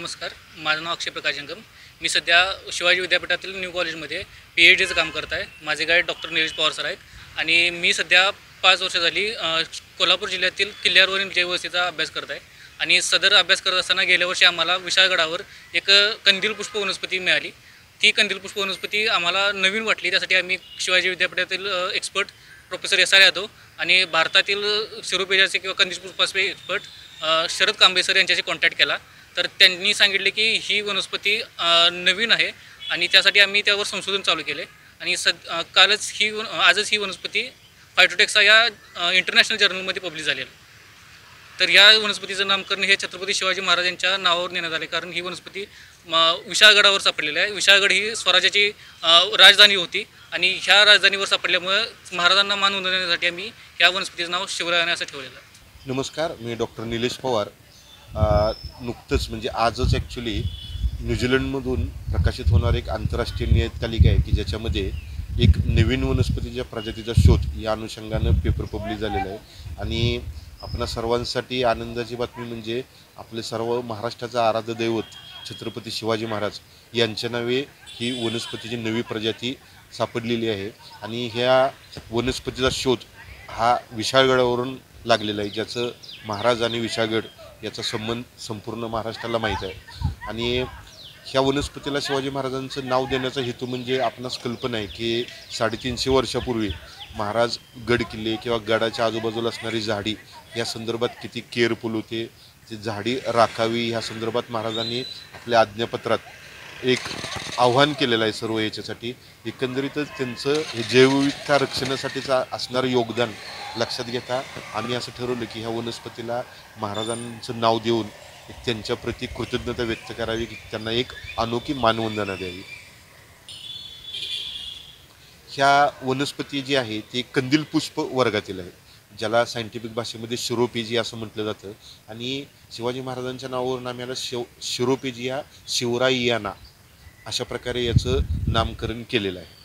नमस्कार. माझं नाव अक्षय प्रकाश जंगम. मी सध्या शिवाजी विद्यापीठातील न्यू कॉलेजमध्ये PhDचं काम करत आहे. माझे guide doctor Nilesh Pawar sir आहेत आणि मी सध्या 5 वर्ष झाली कोल्हापूर जिल्ह्यातील किल्ल्यावरील जैववस्थेचा अभ्यास करत आहे आणि सदर अभ्यास करत असताना गेल्या वर्षी आम्हाला विशाळगडावर एक कंदील पुष्प वनस्पती मिळाली. ती कंदील पुष्प वनस्पती आम्हाला नवीन वाटली. त्यासाठी आम्ही शिवाजी विद्यापीठातील एक्सपर्ट प्रोफेसर SR यादव आणि भारतातील सिरोपेजाचे किंवा कंदील पुष्पाचे एक्सपर्ट शरद कांबळे सर यांच्याशी कॉन्टॅक्ट केला. तर त्यांनी सांगितले की ही वनस्पती नवीन आहे आणि त्यासाठी आम्ही त्यावर संशोधन चालू केले आणि आजच ही वनस्पती फायटोटेक्सा या इंटरनॅशनल जर्नलमध्ये पब्लिश झालेलं. तर या वनस्पतीचं नामकरण हे छत्रपती शिवाजी महाराजांच्या नावावर नेण्यात आले, कारण ही वनस्पती विशाळगडावर सापडलेली आहे. विशाळगड ही स्वराज्याची राजधानी होती आणि ह्या राजधानीवर सापडल्यामुळे महाराजांना मान उंचावण्यासाठी आम्ही या वनस्पतीचं नाव शिवरायाने असं ठेवलेलं आहे. नमस्कार, मी डॉक्टर निलेश पवार. नुकतंच म्हणजे आजच ॲक्च्युली न्यूझीलंडमधून प्रकाशित होणार एक आंतरराष्ट्रीय नियतकालिका आहे की ज्याच्यामध्ये एक नवीन वनस्पतीच्या प्रजातीचा शोध या अनुषंगानं पेपर पब्लिश झालेला आहे. आणि आपणा सर्वांसाठी आनंदाची बातमी म्हणजे आपले सर्व महाराष्ट्राचं आराध्य दैवत छत्रपती शिवाजी महाराज यांच्या नावे ही वनस्पतीची नवी प्रजाती सापडलेली आहे आणि ह्या वनस्पतीचा शोध हा विशाळगडावरून लागलेला आहे, ज्याचं महाराज आणि विशाळगड याचा संबंध संपूर्ण महाराष्ट्राला माहीत आहे. आणि ह्या वनस्पतीला शिवाजी महाराजांचं नाव देण्याचा हेतू म्हणजे आपणास कल्पना आहे की 350 वर्षापूर्वी महाराज गड किल्ले किंवा गडाच्या आजूबाजूला असणारी झाडी या संदर्भात किती केअरफुल होते, ती झाडी राखावी ह्या संदर्भात महाराजांनी आपल्या आज्ञापत्रात एक आव्हान केलेलं आहे सर्व याच्यासाठी. एकंदरीतच त्यांचं हे जैवविविधता रक्षणासाठीचं असणारं योगदान लक्षात घेता आम्ही असं ठरवलं की ह्या वनस्पतीला महाराजांचं नाव देऊन त्यांच्याप्रती कृतज्ञता व्यक्त करावी, की त्यांना एक अनोखी मानवंदना द्यावी. ह्या वनस्पती जी आहे ती कंदील पुष्प वर्गातील आहे, ज्याला सायंटिफिक भाषेमध्ये शिरोपेजिया असं म्हटलं जातं. आणि शिवाजी महाराजांच्या नावावरून आम्ही याला शिरोपेजिया शिवरायांना अशा प्रकारे याचं नामकरण केलेलं आहे.